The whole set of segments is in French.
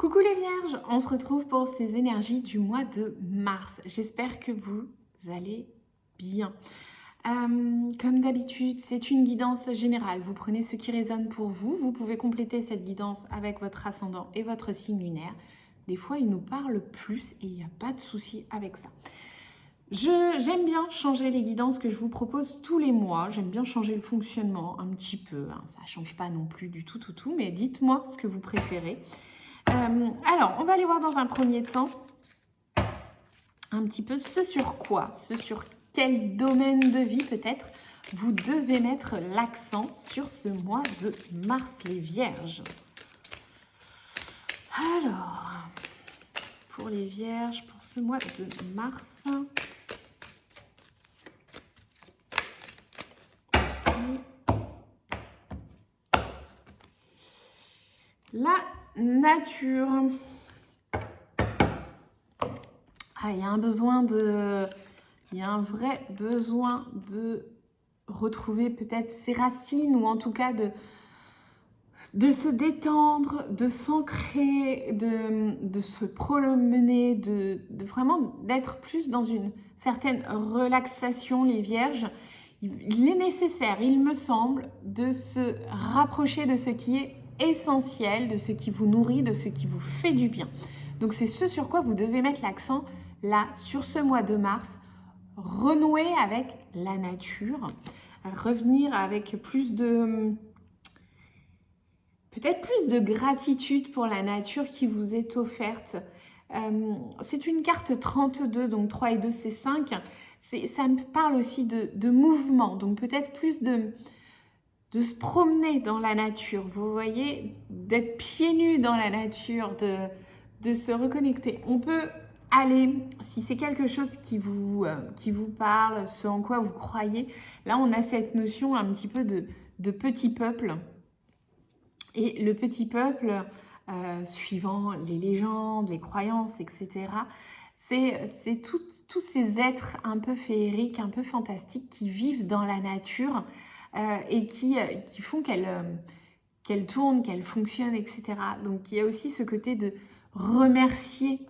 Coucou les vierges, on se retrouve pour ces énergies du mois de mars. J'espère que vous allez bien. Comme d'habitude, c'est une guidance générale. Vous prenez ce qui résonne pour vous. Vous pouvez compléter cette guidance avec votre ascendant et votre signe lunaire. Des fois, il nous parle plus et il n'y a pas de souci avec ça. J'aime bien changer les guidances que je vous propose tous les mois. J'aime bien changer le fonctionnement un petit peu. Ça ne change pas non plus du tout, mais dites-moi ce que vous préférez. Alors, on va aller voir dans un premier temps un petit peu ce sur quel domaine de vie peut-être vous devez mettre l'accent sur ce mois de mars, les vierges. Alors, pour les vierges, pour ce mois de mars, la nature. Il y a un vrai besoin de retrouver peut-être ses racines ou en tout cas de se détendre, de s'ancrer, de se promener, de vraiment d'être plus dans une certaine relaxation, les vierges. Il est nécessaire, il me semble, de se rapprocher de ce qui est essentiel, de ce qui vous nourrit, de ce qui vous fait du bien. Donc c'est ce sur quoi vous devez mettre l'accent là, sur ce mois de mars. Renouer avec la nature, revenir avec peut-être plus de gratitude pour la nature qui vous est offerte. C'est une carte 32, donc 3 et 2, c'est 5. Ça me parle aussi de mouvement, donc peut-être plus de se promener dans la nature, vous voyez, d'être pieds nus dans la nature, de se reconnecter. On peut aller, si c'est quelque chose qui vous parle, ce en quoi vous croyez, là on a cette notion un petit peu de petit peuple. Et le petit peuple, suivant les légendes, les croyances, etc., c'est tous ces êtres un peu féeriques, un peu fantastiques qui vivent dans la nature et qui font qu'elle tourne, qu'elle fonctionne, etc. Donc il y a aussi ce côté de remercier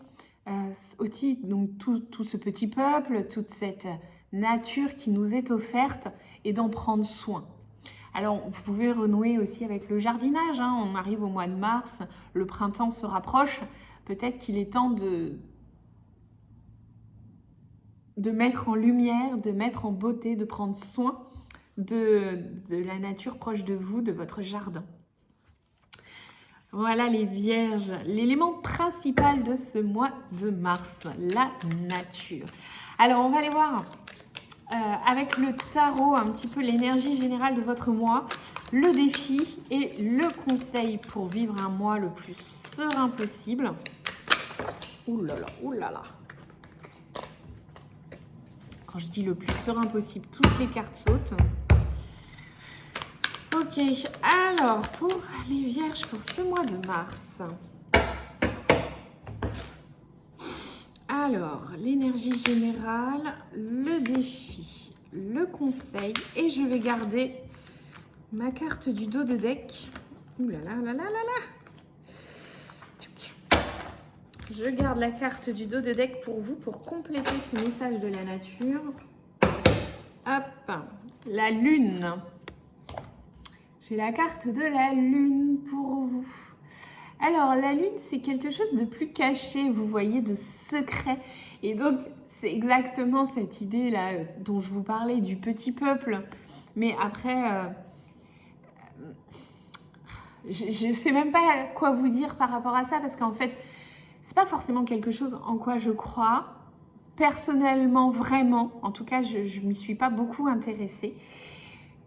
aussi donc, tout ce petit peuple, toute cette nature qui nous est offerte et d'en prendre soin. Alors, vous pouvez renouer aussi avec le jardinage. On arrive au mois de mars, le printemps se rapproche. Peut-être qu'il est temps de mettre en lumière, de mettre en beauté, de prendre soin de la nature proche de vous, de votre jardin. Voilà les vierges, l'élément principal de ce mois de mars, la nature. Alors, on va aller voir avec le tarot un petit peu l'énergie générale de votre mois, le défi et le conseil pour vivre un mois le plus serein possible. Ouh là là, ouh là là. Quand je dis le plus serein possible, toutes les cartes sautent. Ok, alors pour les vierges pour ce mois de mars. Alors, l'énergie générale, le défi, le conseil et je vais garder ma carte du dos de deck. Ouh là là là là là là. Je garde la carte du dos de deck pour vous pour compléter ces messages de la nature. Hop, la lune. J'ai la carte de la lune pour vous. Alors, la lune, c'est quelque chose de plus caché, vous voyez, de secret. Et donc, c'est exactement cette idée-là dont je vous parlais, du petit peuple. Mais après, je ne sais même pas quoi vous dire par rapport à ça, parce qu'en fait, c'est pas forcément quelque chose en quoi je crois. Personnellement, vraiment, en tout cas, je ne m'y suis pas beaucoup intéressée.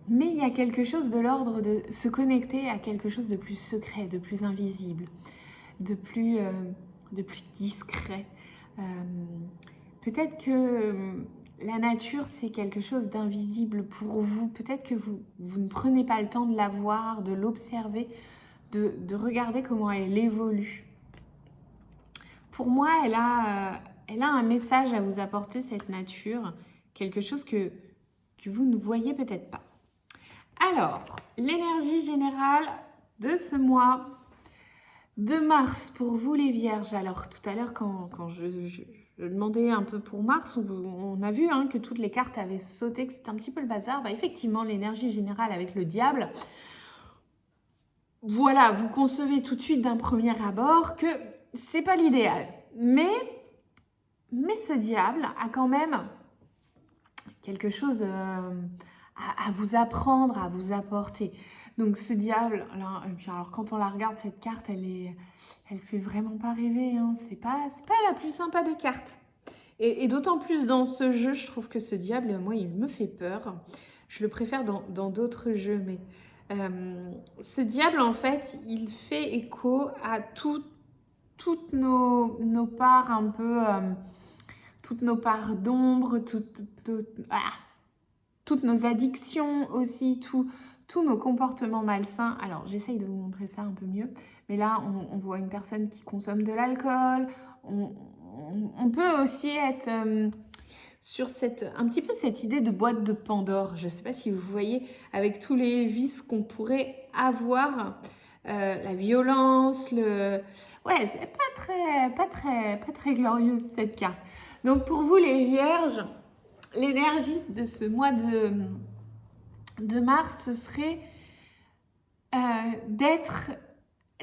Mais il y a quelque chose de l'ordre de se connecter à quelque chose de plus secret, de plus invisible, de plus discret. Peut-être que la nature, c'est quelque chose d'invisible pour vous. Peut-être que vous ne prenez pas le temps de la voir, de l'observer, de regarder comment elle évolue. Pour moi, elle a un message à vous apporter, cette nature, quelque chose que vous ne voyez peut-être pas. Alors, l'énergie générale de ce mois, De Mars, pour vous les Vierges. Alors tout à l'heure, quand je demandais un peu pour Mars, on a vu que toutes les cartes avaient sauté, que c'était un petit peu le bazar. Bah, effectivement, l'énergie générale avec le diable, voilà, vous concevez tout de suite d'un premier abord que c'est pas l'idéal. Mais ce diable a quand même quelque chose à vous apprendre, à vous apporter. Donc ce diable, alors quand on la regarde, cette carte, elle fait vraiment pas rêver. C'est pas la plus sympa des cartes. Et d'autant plus dans ce jeu, je trouve que ce diable, moi, il me fait peur. Je le préfère dans d'autres jeux, mais ce diable, en fait, il fait écho à toutes nos parts un peu, toutes nos parts d'ombre, toutes nos addictions aussi, tous nos comportements malsains. Alors, j'essaye de vous montrer ça un peu mieux. Mais là, on voit une personne qui consomme de l'alcool. On peut aussi être sur un petit peu cette idée de boîte de Pandore. Je ne sais pas si vous voyez, avec tous les vices qu'on pourrait avoir. La violence, Ouais, c'est pas très glorieuse cette carte. Donc, pour vous, les Vierges, l'énergie de ce mois de mars, ce serait d'être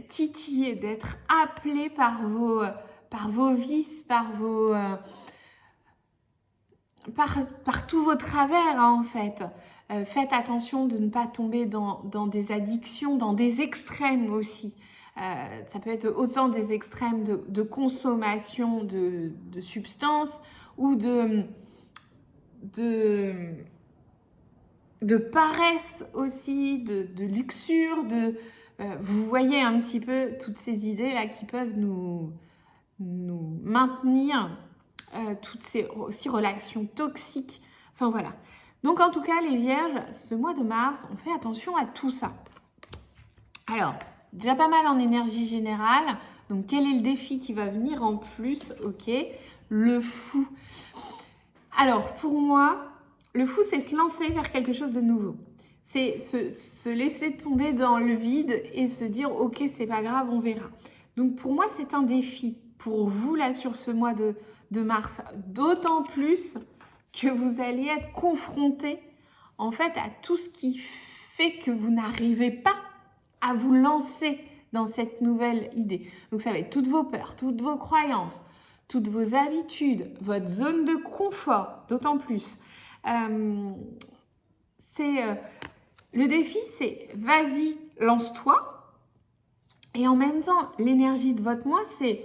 titillé, d'être appelé par vos vices, par tous vos travers, en fait. Faites attention de ne pas tomber dans des addictions, dans des extrêmes aussi. Ça peut être autant des extrêmes de consommation de substances ou de paresse aussi, de luxure, vous voyez un petit peu toutes ces idées-là qui peuvent nous maintenir, toutes ces aussi relations toxiques. Enfin voilà. Donc en tout cas, les Vierges, ce mois de mars, on fait attention à tout ça. Alors, c'est déjà pas mal en énergie générale. Donc quel est le défi qui va venir en plus? Ok, le fou. Alors pour moi, le fou, c'est se lancer vers quelque chose de nouveau. C'est se laisser tomber dans le vide et se dire « Ok, c'est pas grave, on verra ». Donc pour moi, c'est un défi pour vous là sur ce mois de mars. D'autant plus que vous allez être confronté en fait à tout ce qui fait que vous n'arrivez pas à vous lancer dans cette nouvelle idée. Donc ça va être toutes vos peurs, toutes vos croyances, toutes vos habitudes, votre zone de confort, d'autant plus. Le défi, c'est vas-y, lance-toi. Et en même temps, l'énergie de votre mois, c'est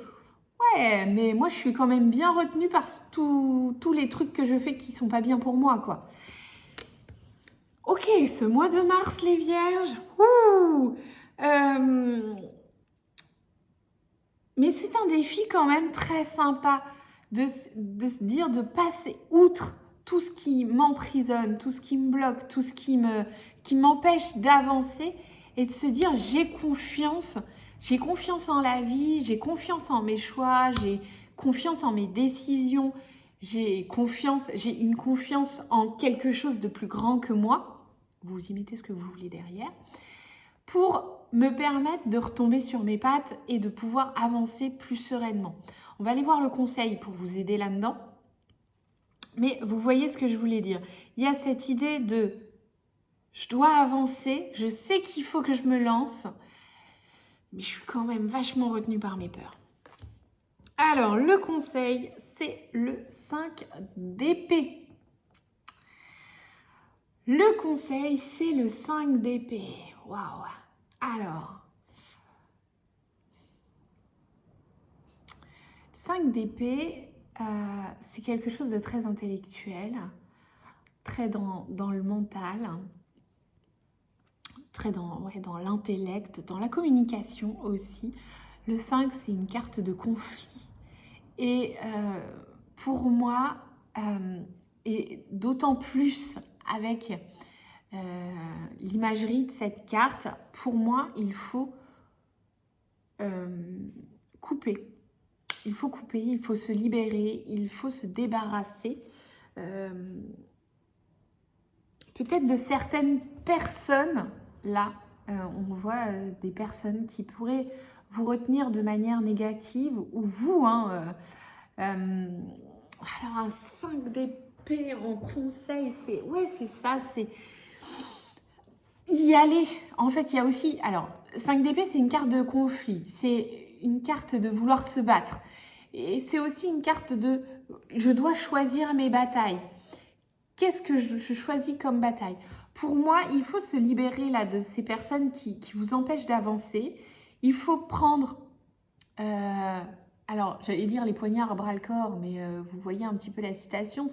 ouais, mais moi, je suis quand même bien retenue par tous les trucs que je fais qui sont pas bien pour moi, quoi. Ok, ce mois de mars, les Vierges. Mais c'est un défi quand même très sympa de se dire de passer outre tout ce qui m'emprisonne, tout ce qui me bloque, tout ce qui m'empêche d'avancer et de se dire j'ai confiance en la vie, j'ai confiance en mes choix, j'ai confiance en mes décisions, j'ai une confiance en quelque chose de plus grand que moi. Vous y mettez ce que vous voulez derrière. Pour me permettre de retomber sur mes pattes et de pouvoir avancer plus sereinement. On va aller voir le conseil pour vous aider là-dedans. Mais vous voyez ce que je voulais dire. Il y a cette idée de je dois avancer, je sais qu'il faut que je me lance, mais je suis quand même vachement retenue par mes peurs. Alors, le conseil, c'est le 5 d'épée. Le conseil, c'est le 5 d'épée. Waouh! Alors, 5 d'épée, c'est quelque chose de très intellectuel, très dans le mental, très dans l'intellect, dans la communication aussi. Le 5, c'est une carte de conflit. Et pour moi, et d'autant plus avec l'imagerie de cette carte, pour moi, il faut couper. Il faut couper, il faut se libérer, il faut se débarrasser peut-être de certaines personnes. Là, on voit des personnes qui pourraient vous retenir de manière négative, ou vous, alors un 5 d'épée en conseil, c'est ça, c'est y aller. En fait, il y a aussi, alors 5 d'épée, c'est une carte de conflit, c'est une carte de vouloir se battre. Et c'est aussi une carte de je dois choisir mes batailles. Qu'est-ce que je choisis comme bataille? Pour moi, il faut se libérer là de ces personnes qui vous empêchent d'avancer. Il faut prendre, alors j'allais dire les poignards à bras-le-corps, mais vous voyez un petit peu la citation,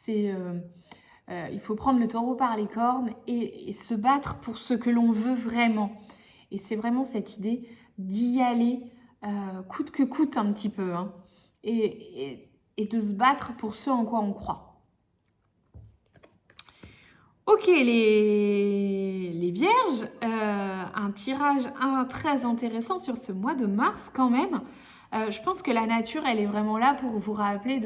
il faut prendre le taureau par les cornes et se battre pour ce que l'on veut vraiment. Et c'est vraiment cette idée d'y aller coûte que coûte un petit peu, hein, et de se battre pour ce en quoi on croit. Ok, les vierges, un tirage très intéressant sur ce mois de mars quand même. Je pense que la nature, elle est vraiment là pour vous rappeler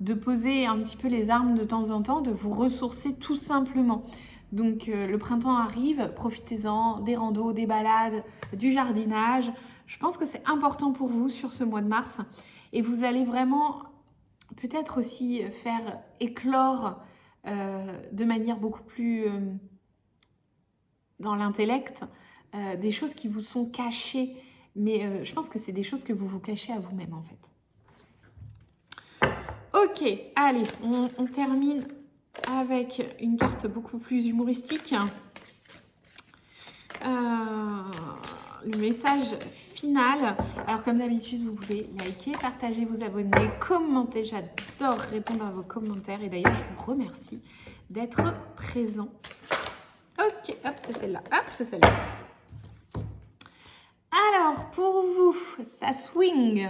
de poser un petit peu les armes de temps en temps, de vous ressourcer tout simplement. Donc le printemps arrive, profitez-en, des randos, des balades, du jardinage. Je pense que c'est important pour vous sur ce mois de mars. Et vous allez vraiment peut-être aussi faire éclore de manière beaucoup plus dans l'intellect des choses qui vous sont cachées. Mais je pense que c'est des choses que vous vous cachez à vous-même en fait. Ok, allez, on termine avec une carte beaucoup plus humoristique. Le message final. Alors comme d'habitude, vous pouvez liker, partager, vous abonner, commenter. J'adore répondre à vos commentaires. Et d'ailleurs, je vous remercie d'être présent. Ok, hop, c'est celle-là. Hop, c'est celle-là. Alors, pour vous, ça swing.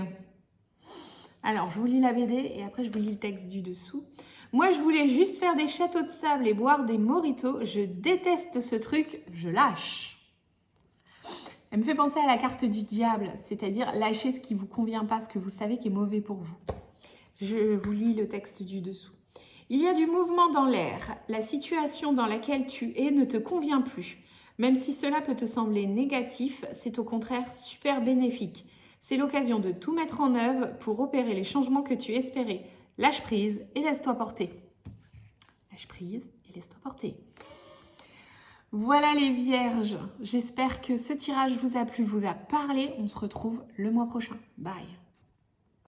Alors, je vous lis la BD et après, je vous lis le texte du dessous. Moi, je voulais juste faire des châteaux de sable et boire des mojitos. Je déteste ce truc, je lâche. Elle me fait penser à la carte du diable, c'est-à-dire lâcher ce qui ne vous convient pas, ce que vous savez qui est mauvais pour vous. Je vous lis le texte du dessous. Il y a du mouvement dans l'air. La situation dans laquelle tu es ne te convient plus. Même si cela peut te sembler négatif, c'est au contraire super bénéfique. C'est l'occasion de tout mettre en œuvre pour opérer les changements que tu espérais. Lâche prise et laisse-toi porter. Lâche prise et laisse-toi porter. Voilà les vierges, j'espère que ce tirage vous a plu, vous a parlé. On se retrouve le mois prochain. Bye.